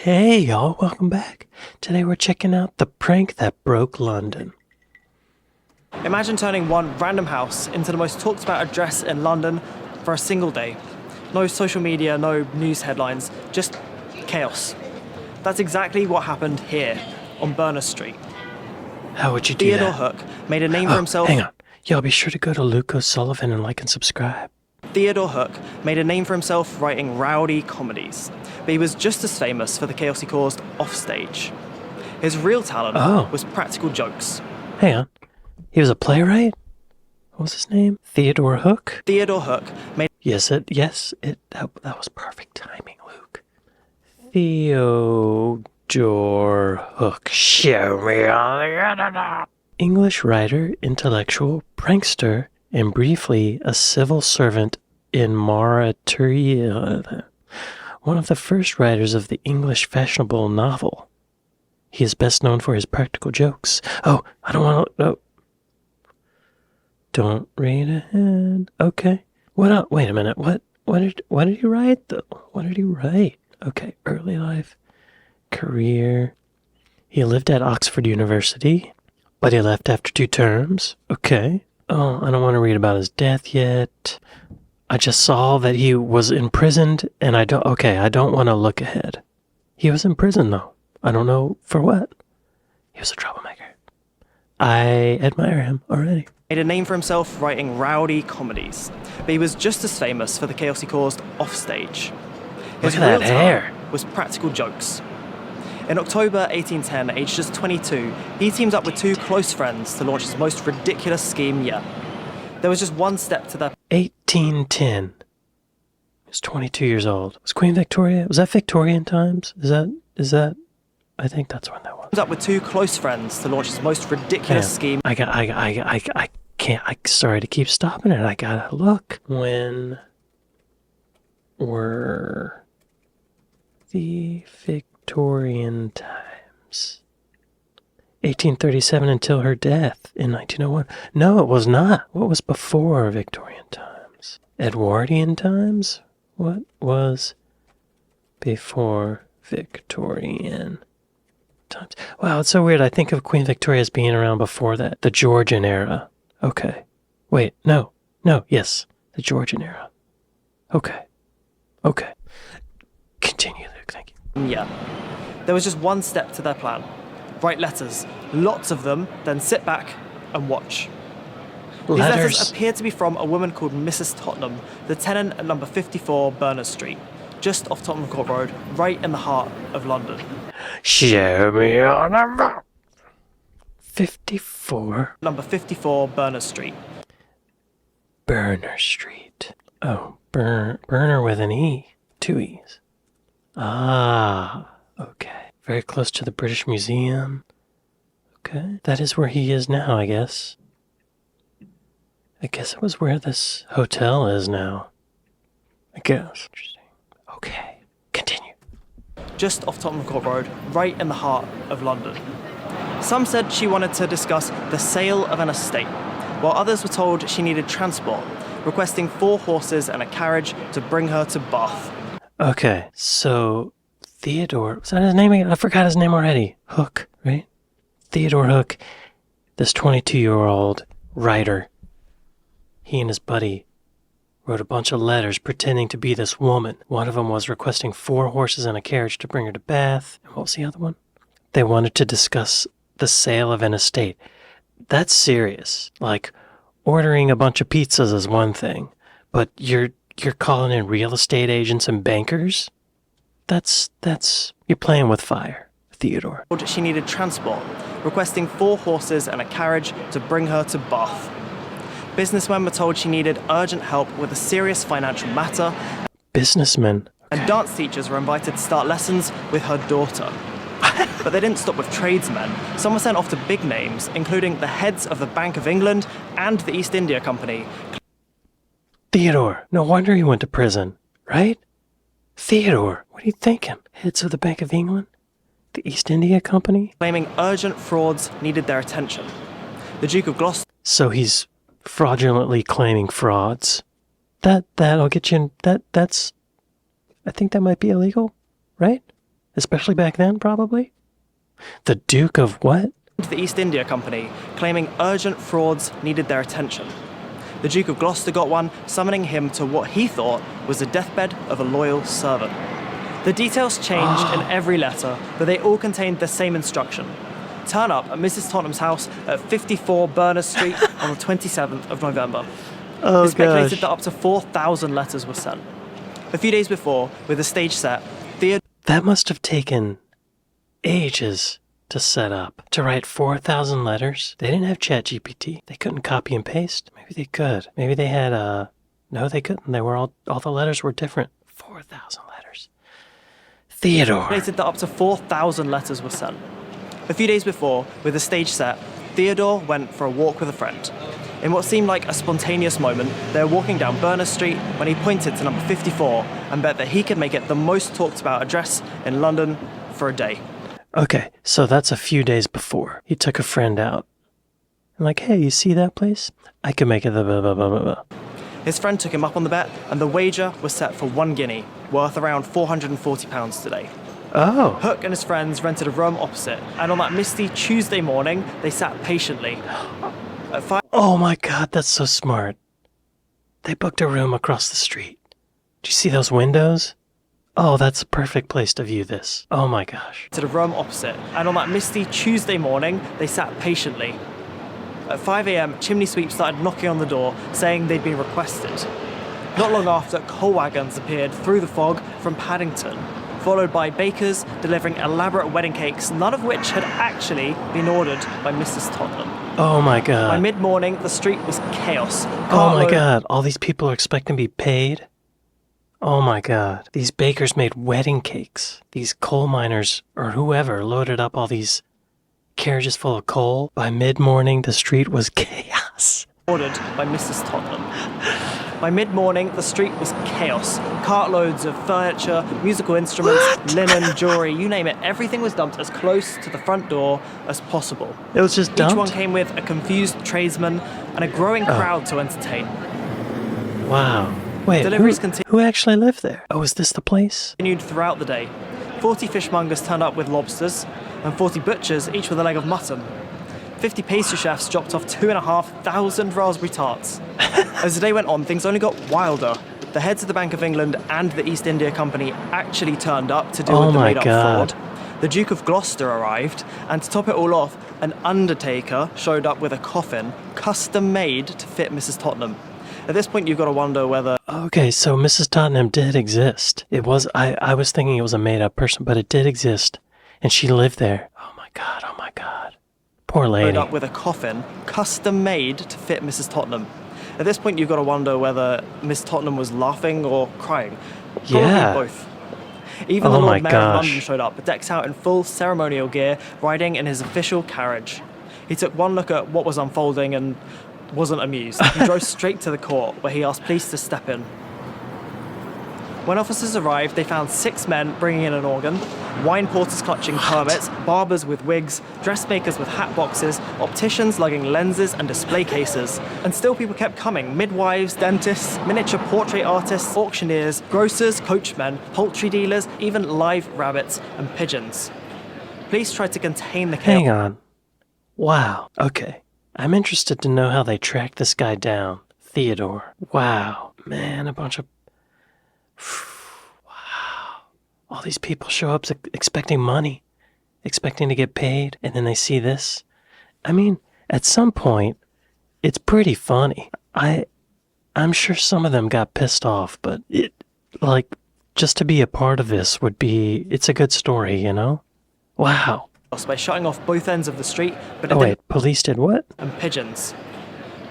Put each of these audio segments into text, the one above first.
Hey y'all, welcome back. Today we're checking out the prank that broke London. Imagine turning one random house into the most talked about address in London for a single day. No social media, no news headlines, just chaos. That's exactly what happened here on Berner Street. How would you do Theodore that? Hook made a name for himself. Hang on. Y'all be sure to go to Luke O'Sullivan and like and subscribe. Theodore Hook made a name for himself writing rowdy comedies, but he was just as famous for the chaos he caused offstage. His real talent was practical jokes. Hang on. He was a playwright? What was his name? Theodore Hook? Theodore Hook made... That was perfect timing, Luke. Theodore Hook. Show me on the internet. English writer, intellectual, prankster, and briefly a civil servant in Mauritania. One of the first writers of the English fashionable novel. He is best known for his practical jokes. Oh, I don't want to... No. Don't read ahead. Okay. What else? Wait a minute. What did he write, though? What did he write? Okay. Early life. Career. He lived at Oxford University, but he left after 2 terms. Okay. Oh, I don't want to read about his death yet. I just saw that he was imprisoned, and I don't want to look ahead. He was in prison, though. I don't know for what. He was a troublemaker. I admire him already. Made a name for himself writing rowdy comedies, but he was just as famous for the chaos he caused offstage. His Look at real that hair. talent was practical jokes. In October 1810, aged just 22, he teamed up with 2 close friends to launch his most ridiculous scheme yet. There was just one step to their... 1810. He was 22 years old. Was Queen Victoria? Was that Victorian times? Is that? I think that's when that was. Teamed up with 2 close friends to launch his most ridiculous scheme. I can't. Sorry to keep stopping it. I gotta look. When were the Victorian times? 1837 until her death in 1901. No, it was not. What was before Victorian times? Edwardian times? What was before Victorian times? Wow, it's so weird. I think of Queen Victoria as being around before that. The Georgian era. Okay. Wait, no. Yes. The Georgian era. Okay. Continue, Luke. Thank you. Yeah. There was just one step to their plan. Write letters, lots of them, then sit back and watch. These letters appeared to be from a woman called Mrs. Tottenham, the tenant at number 54 Berner Street, just off Tottenham Court Road, right in the heart of London. Show me your number. 54. Number 54 Berner Street. Berner Street. Oh, Berner with an E. 2 E's. Ah, okay. Very close to the British Museum. Okay. That is where he is now, I guess. I guess it was where this hotel is now. I guess. Interesting. Okay. Continue. Just off Tottenham Court Road, right in the heart of London. Some said she wanted to discuss the sale of an estate, while others were told she needed transport, requesting 4 horses and a carriage to bring her to Bath. Okay, so Theodore, was that his name again? I forgot his name already. Hook, right? Theodore Hook, this 22-year-old writer. He and his buddy wrote a bunch of letters pretending to be this woman. One of them was requesting 4 horses and a carriage to bring her to Bath. And what was the other one? They wanted to discuss the sale of an estate. That's serious. Like, ordering a bunch of pizzas is one thing, but you're calling in real estate agents and bankers? You're playing with fire, Theodore. She needed transport, requesting 4 horses and a carriage to bring her to Bath. Businessmen were told she needed urgent help with a serious financial matter. Businessmen? Okay. And dance teachers were invited to start lessons with her daughter. But they didn't stop with tradesmen. Some were sent off to big names, including the heads of the Bank of England and the East India Company. Theodore, no wonder he went to prison, right? Theodore, what are you thinking? Heads of the Bank of England? The East India Company? Claiming urgent frauds needed their attention. The Duke of Gloucester... So he's fraudulently claiming frauds. That'll get you in... That's... I think that might be illegal, right? Especially back then, probably? The Duke of what? To the East India Company, claiming urgent frauds needed their attention. The Duke of Gloucester got one, summoning him to what he thought was the deathbed of a loyal servant. The details changed in every letter, but they all contained the same instruction. Turn up at Mrs. Tottenham's house at 54 Berner Street on the 27th of November. Oh, It's speculated gosh. that up to 4,000 letters were sent. A few days before, with the stage set, Theodore That must have taken ages to set up. To write 4,000 letters? They didn't have ChatGPT. They couldn't copy and paste. Maybe they could. Maybe they had, no, they couldn't. They were all the letters were different. 4,000 letters. Theodore. speculated that up to 4,000 letters were sent. A few days before, with the stage set, Theodore went for a walk with a friend. In what seemed like a spontaneous moment, they were walking down Berner Street when he pointed to number 54 and bet that he could make it the most talked about address in London for a day. Okay, so that's a few days before. He took a friend out. I'm like, hey, you see that place? I could make it the blah, blah, blah, blah, blah. His friend took him up on the bet, and the wager was set for £1 worth around £440 today. Oh. Hook and his friends rented a room opposite, and on that misty Tuesday morning, they sat patiently. At 5 Oh my god, that's so smart. They booked a room across the street. Do you see those windows? Oh, that's a perfect place to view this. Oh my gosh. to the room opposite, and on that misty Tuesday morning, they sat patiently. At 5 a.m, chimney sweeps started knocking on the door, saying they'd been requested. Not long after, coal wagons appeared through the fog from Paddington, followed by bakers delivering elaborate wedding cakes, none of which had actually been ordered by Mrs. Tottenham. Oh my By god. mid-morning, the street was chaos. Oh my Cartload- god. All these people are expecting to be paid? Oh my god. These bakers made wedding cakes. These coal miners, or whoever, loaded up all these carriages full of coal. By mid-morning, the street was chaos. ordered by Mrs. Tottenham. By mid-morning, the street was chaos. Cartloads of furniture, musical instruments, linen, jewelry, you name it. Everything was dumped as close to the front door as possible. It was just Each one dumped? came with a confused tradesman and a growing crowd to entertain. Wow. Wait, Deliveries who actually lived there? Oh, is this the place? Continued throughout the day. 40 fishmongers turned up with lobsters, and 40 butchers, each with a leg of mutton. 50 pastry chefs dropped off 2,500 raspberry tarts. As the day went on, things only got wilder. The heads of the Bank of England and the East India Company actually turned up to deal Oh with the my made-up God. fraud. The Duke of Gloucester arrived, and to top it all off, an undertaker showed up with a coffin custom-made to fit Mrs. Tottenham. At this point, you've got to wonder whether Okay, so Mrs. Tottenham did exist. It was, I was thinking it was a made-up person, but it did exist. And she lived there. Oh my god, oh my god. Poor showed lady. up with a coffin custom-made to fit Mrs. Tottenham. At this point, you've got to wonder whether Miss Tottenham was laughing or crying. Probably Yeah. both. Even Oh the my Lord Mayor of gosh. London showed up, decked out in full ceremonial gear, riding in his official carriage. He took one look at what was unfolding and wasn't amused. He drove straight to the court, where he asked police to step in. When officers arrived, they found 6 men bringing in an organ, wine porters clutching permits, barbers with wigs, dressmakers with hat boxes, opticians lugging lenses and display cases. And still people kept coming. Midwives, dentists, miniature portrait artists, auctioneers, grocers, coachmen, poultry dealers, even live rabbits and pigeons. Police tried to contain the chaos. Hang on. Wow. Okay. I'm interested to know how they tracked this guy down. Theodore. Wow. Man, a bunch of... Wow. All these people show up expecting money, expecting to get paid, and then they see this. I mean, at some point, it's pretty funny. I'm sure some of them got pissed off, but just to be a part of this it's a good story, you know? Wow. By shutting off both ends of the street, but it Oh didn't wait, police did what? and pigeons.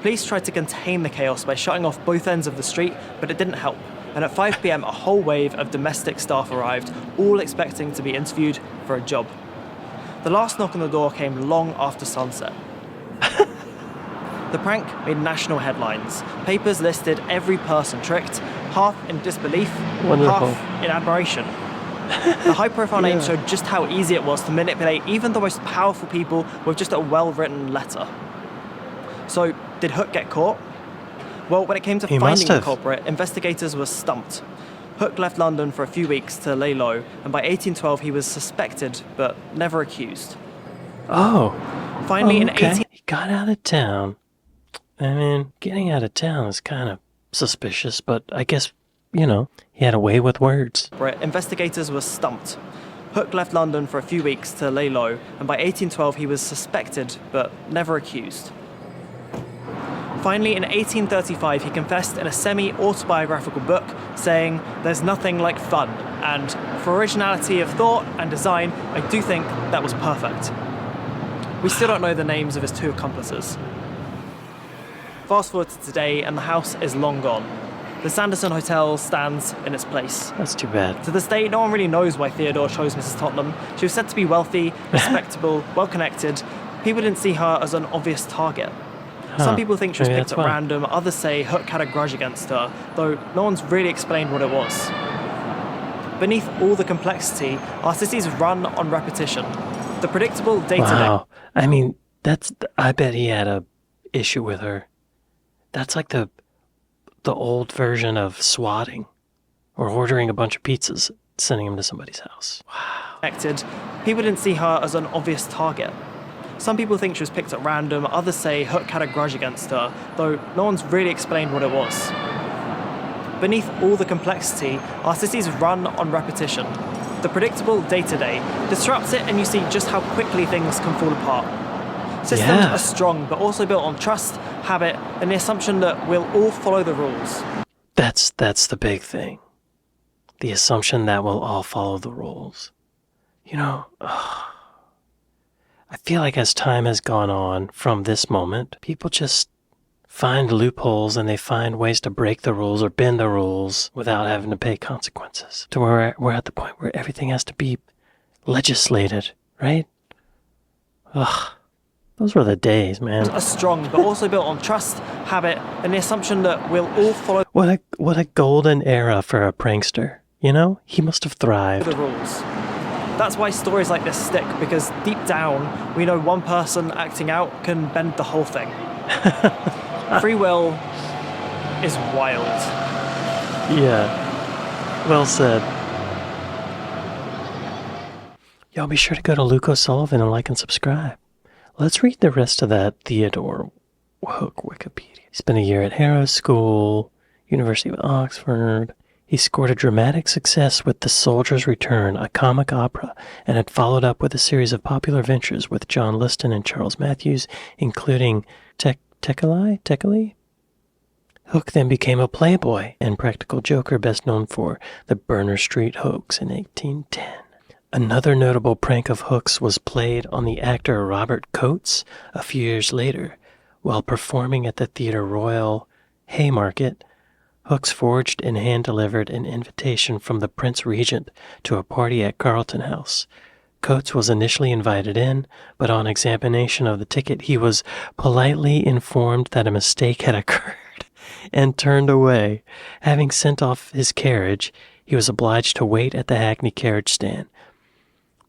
Police tried to contain the chaos by shutting off both ends of the street, but it didn't help. And at 5 p.m, a whole wave of domestic staff arrived, all expecting to be interviewed for a job. The last knock on the door came long after sunset. The prank made national headlines. Papers listed every person tricked, half in disbelief, Wonderful. half in admiration. The high-profile names showed just how easy it was to manipulate even the most powerful people with just a well-written letter. So, did Hook get caught? Well, when it came to He must finding the have. culprit, investigators were stumped. Hook left London for a few weeks to lay low, and by 1812 he was suspected but never accused. Oh. Finally, in okay. He got out of town. I mean, getting out of town is kind of suspicious, but I guess, he had a way with words. Where investigators were stumped. Hook left London for a few weeks to lay low, and by 1812 he was suspected but never accused. Finally, in 1835, he confessed in a semi-autobiographical book, saying, "There's nothing like fun, and for originality of thought and design, I do think that was perfect." We still don't know the names of his two accomplices. Fast forward to today, and the house is long gone. The Sanderson Hotel stands in its place. That's too bad. To this day, no one really knows why Theodore chose Mrs. Tottenham. She was said to be wealthy, respectable, well-connected. People didn't see her as an obvious target. Some people think she was picked at random, others say Hook had a grudge against her, though no one's really explained what it was. Beneath all the complexity, our cities run on repetition. The predictable day-to-day. Wow. I mean, I bet he had a issue with her. That's like the old version of swatting or ordering a bunch of pizzas, sending them to somebody's house. Wow. People didn't see her as an obvious target. Some people think she was picked at random, others say Hook had a grudge against her, though no one's really explained what it was. Beneath all the complexity, our cities run on repetition. The predictable day-to-day disrupts it, and you see just how quickly things can fall apart. Systems are strong, but also built on trust, habit, and the assumption that we'll all follow the rules. That's the big thing. The assumption that we'll all follow the rules. I feel like as time has gone on from this moment, people just find loopholes and they find ways to break the rules or bend the rules without having to pay consequences. To where we're at the point where everything has to be legislated, right? Ugh. Those were the days, man. Are strong, but also built on trust, habit, and the assumption that we'll all follow What a golden era for a prankster. He must have thrived. The rules. That's why stories like this stick, because deep down, we know one person acting out can bend the whole thing. Free will is wild. Yeah. Well said. Y'all be sure to go to Luke O'Sullivan and like and subscribe. Let's read the rest of that Theodore Hook Wikipedia. He spent a year at Harrow School, University of Oxford. He scored a dramatic success with The Soldier's Return, a comic opera, and had followed up with a series of popular ventures with John Liston and Charles Matthews, including Tekeli? Hook then became a playboy and practical joker, best known for the Berner Street hoax in 1810. Another notable prank of Hook's was played on the actor Robert Coates a few years later. While performing at the Theatre Royal Haymarket, Hooks forged and hand-delivered an invitation from the Prince Regent to a party at Carlton House. Coates was initially invited in, but on examination of the ticket he was politely informed that a mistake had occurred and turned away. Having sent off his carriage, he was obliged to wait at the hackney carriage stand.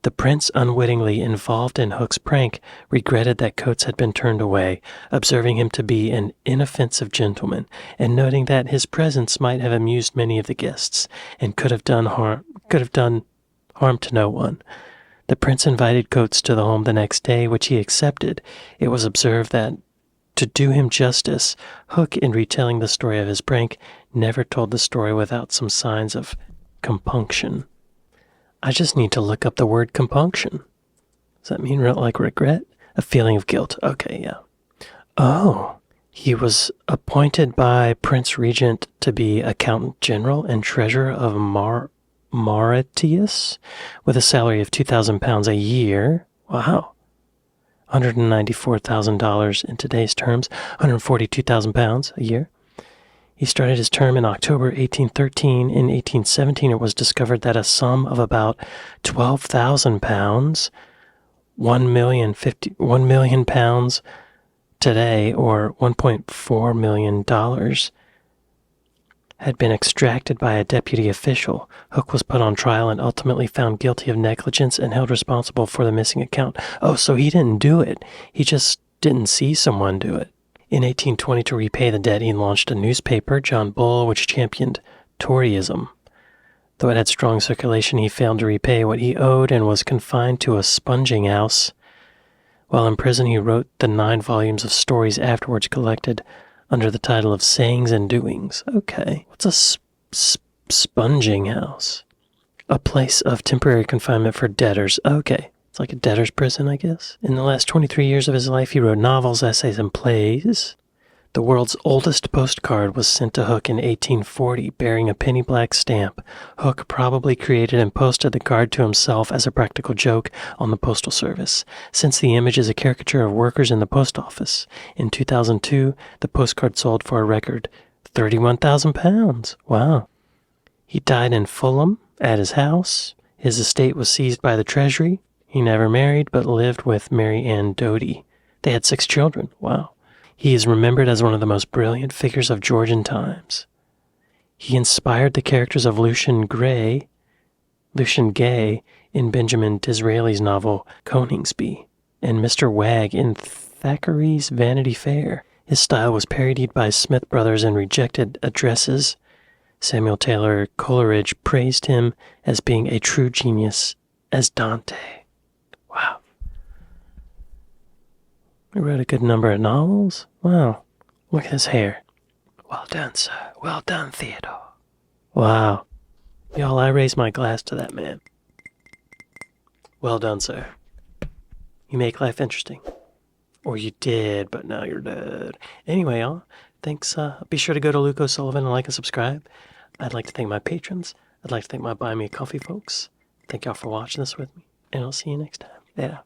The prince, unwittingly involved in Hook's prank, regretted that Coates had been turned away, observing him to be an inoffensive gentleman, and noting that his presence might have amused many of the guests, and could have done harm to no one. The prince invited Coates to the home the next day, which he accepted. It was observed that, to do him justice, Hook, in retelling the story of his prank, never told the story without some signs of compunction. I just need to look up the word compunction. Does that mean like regret? A feeling of guilt. Okay, yeah. Oh, he was appointed by Prince Regent to be Accountant General and Treasurer of Mauritius with a salary of £2,000 a year. Wow. $194,000 in today's terms. £142,000 a year. He started his term in October 1813. In 1817, it was discovered that a sum of about £12,000, £1 million today, or $1.4 million, had been extracted by a deputy official. Hook was put on trial and ultimately found guilty of negligence and held responsible for the missing account. Oh, so he didn't do it. He just didn't see someone do it. In 1820, to repay the debt, he launched a newspaper, John Bull, which championed Toryism. Though it had strong circulation, he failed to repay what he owed and was confined to a sponging house. While in prison, he wrote the 9 volumes of stories afterwards collected under the title of Sayings and Doings. Okay. What's a sponging house? A place of temporary confinement for debtors. Okay. It's like a debtor's prison, I guess. In the last 23 years of his life, he wrote novels, essays, and plays. The world's oldest postcard was sent to Hook in 1840, bearing a penny black stamp. Hook probably created and posted the card to himself as a practical joke on the postal service, since the image is a caricature of workers in the post office. In 2002, the postcard sold for a record £31,000. Wow. He died in Fulham at his house. His estate was seized by the Treasury. He never married, but lived with Mary Ann Doty. They had 6 children. Wow. He is remembered as one of the most brilliant figures of Georgian times. He inspired the characters of Lucian Gay in Benjamin Disraeli's novel Coningsby, and Mr. Wagg in Thackeray's Vanity Fair. His style was parodied by Smith Brothers in Rejected Addresses. Samuel Taylor Coleridge praised him as being a true genius as Dante. Wow. He wrote a good number of novels. Wow. Look at his hair. Well done, sir. Well done, Theodore. Wow. Y'all, I raise my glass to that man. Well done, sir. You make life interesting. Or you did, but now you're dead. Anyway, y'all, thanks. Be sure to go to Luke O'Sullivan and like and subscribe. I'd like to thank my patrons. I'd like to thank my Buy Me a Coffee folks. Thank y'all for watching this with me. And I'll see you next time. Yeah.